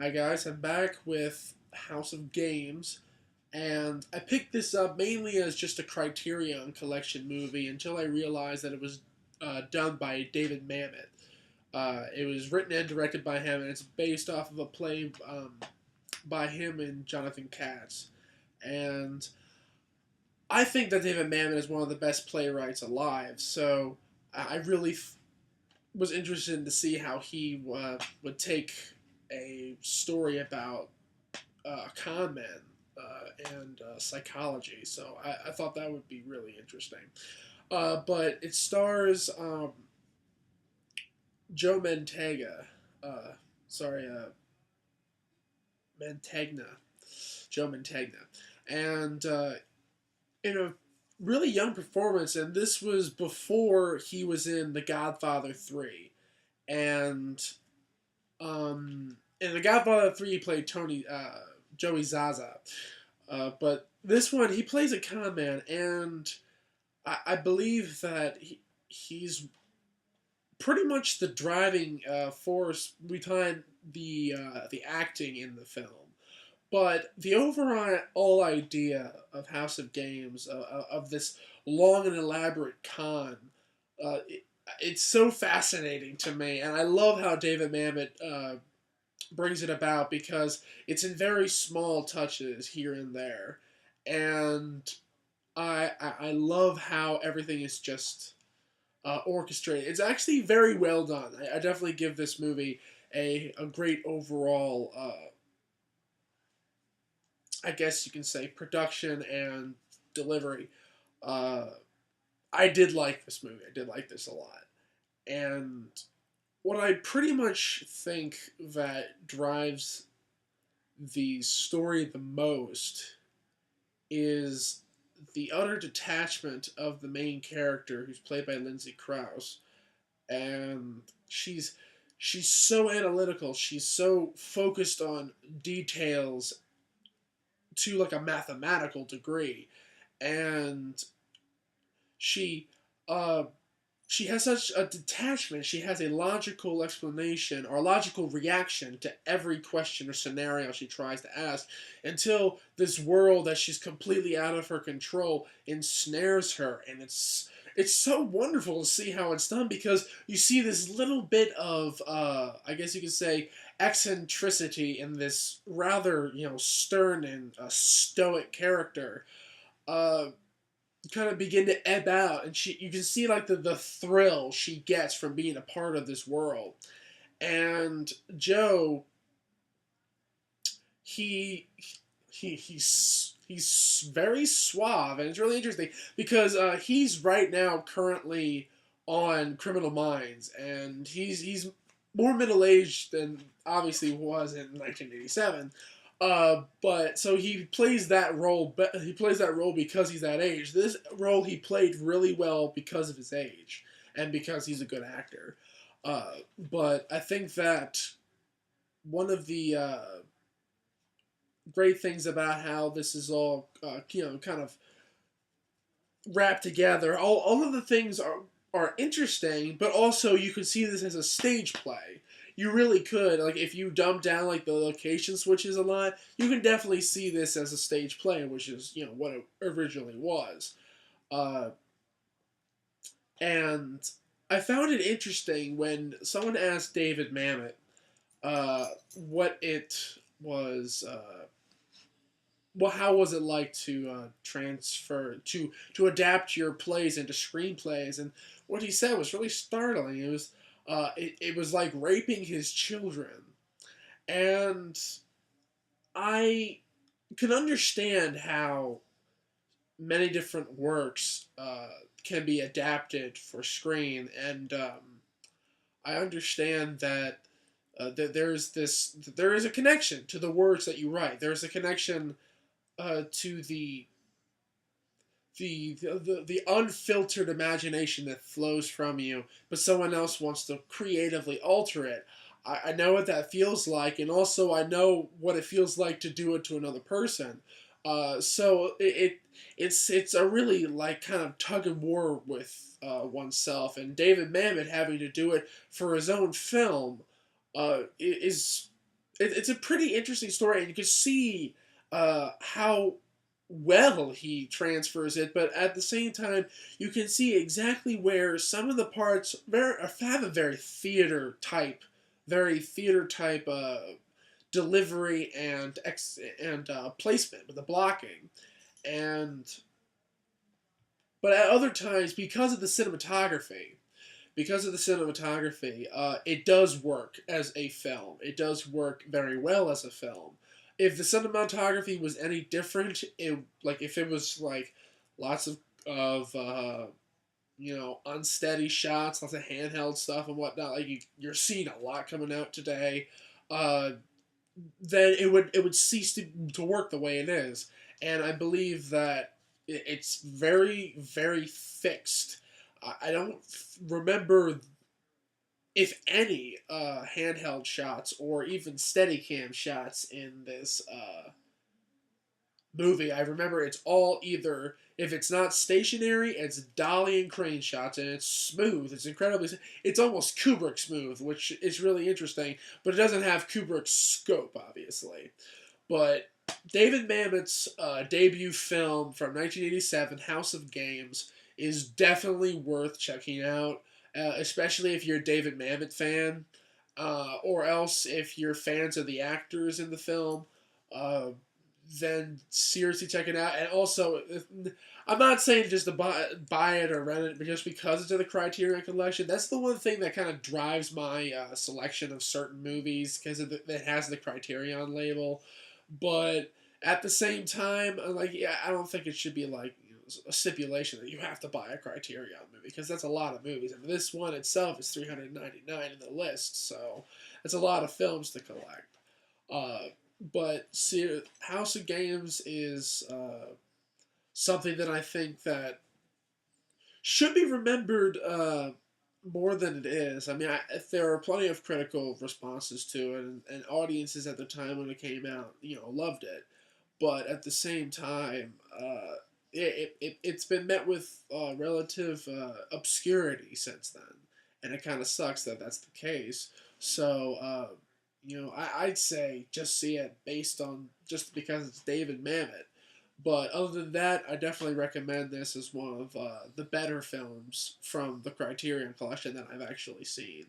Hi guys, I'm back with House of Games, and I picked this up mainly as just a Criterion Collection movie until I realized that it was done by David Mamet. It was written and directed by him, and it's based off of a play by him and Jonathan Katz. And I think that David Mamet is one of the best playwrights alive, so I really was interested to see how he would take a story about con men and psychology. So I thought that would be really interesting. But it stars Joe Mantega. Uh, sorry, Mantegna. Joe Mantegna. And in a really young performance, and this was before he was in The Godfather 3. And in The Godfather 3, he played Joey Zaza. But this one, he plays a con man, and I believe that he's pretty much the driving force behind the acting in the film. But the overall idea of House of Games, of this long and elaborate con, it's so fascinating to me, and I love how David Mamet brings it about because it's in very small touches here and there, and I love how everything is just orchestrated. It's actually very well done. I definitely give this movie a great overall. I guess you can say production and delivery. Uh, I did like this movie. I did like this a lot, and what I pretty much think that drives the story the most is the utter detachment of the main character, who's played by Lindsay Krause, and she's so analytical. She's so focused on details to like a mathematical degree, and she uh, she has such a detachment. She has a logical explanation or a logical reaction to every question or scenario she tries to ask until this world that she's completely out of her control ensnares her. And it's so wonderful to see how it's done because you see this little bit of, I guess you could say, eccentricity in this rather, stern and stoic character. Uh, kind of begin to ebb out, and you can see like the thrill she gets from being a part of this world. And Joe, he he's very suave, and it's really interesting because he's right now currently on Criminal Minds, and he's more middle aged than obviously was in 1987. But so he plays that role. He plays that role because he's that age. This role he played really well because of his age and because he's a good actor. But I think that one of the great things about how this is all kind of wrapped together. All of the things are interesting, but also you could see this as a stage play. You really could, like, if you dumb down like the location switches a lot, you can definitely see this as a stage play, which is what it originally was. Uh, and I found it interesting when someone asked David Mamet what it was. Well, how was it like to transfer to adapt your plays into screenplays? And what he said was really startling. It was like raping his children, and I can understand how many different works can be adapted for screen, and I understand that. There is a connection to the words that you write. There's a connection to the unfiltered imagination that flows from you, but someone else wants to creatively alter it. I know what that feels like, and also I know what it feels like to do it to another person. So it's a really like kind of tug of war with oneself, and David Mamet having to do it for his own film is it's a pretty interesting story, and you can see how well he transfers it, but at the same time, you can see exactly where some of the parts have a very theater type delivery and placement with the blocking, and but at other times because of the cinematography, it does work as a film. It does work very well as a film. If the cinematography was any different, if it was like lots of unsteady shots, lots of handheld stuff and whatnot, like you're seeing a lot coming out today, uh, then it would cease to work the way it is. And I believe that it's very very fixed. I don't remember if any handheld shots or even Steadicam shots in this movie. I remember it's all either, if it's not stationary, it's dolly and crane shots, and it's smooth. It's almost Kubrick smooth, which is really interesting, but it doesn't have Kubrick's scope, obviously. But David Mamet's debut film from 1987, House of Games, is definitely worth checking out, especially if you're a David Mamet fan, or else if you're fans of the actors in the film. Uh, then seriously check it out. And also, I'm not saying just to buy it or rent it just because it's in the Criterion Collection. That's the one thing that kind of drives my selection of certain movies, because it has the Criterion label. But at the same time, yeah, I don't think it should be like a stipulation that you have to buy a Criterion movie, because that's a lot of movies. And this one itself is $399 in the list, so it's a lot of films to collect. Uh, but see, House of Games is something that I think that should be remembered more than it is. I mean, there are plenty of critical responses to it, and audiences at the time when it came out, loved it. But at the same time, it's been met with relative obscurity since then, and it kind of sucks that that's the case. So, I'd say just see it based on just because it's David Mamet. But other than that, I definitely recommend this as one of the better films from the Criterion Collection that I've actually seen.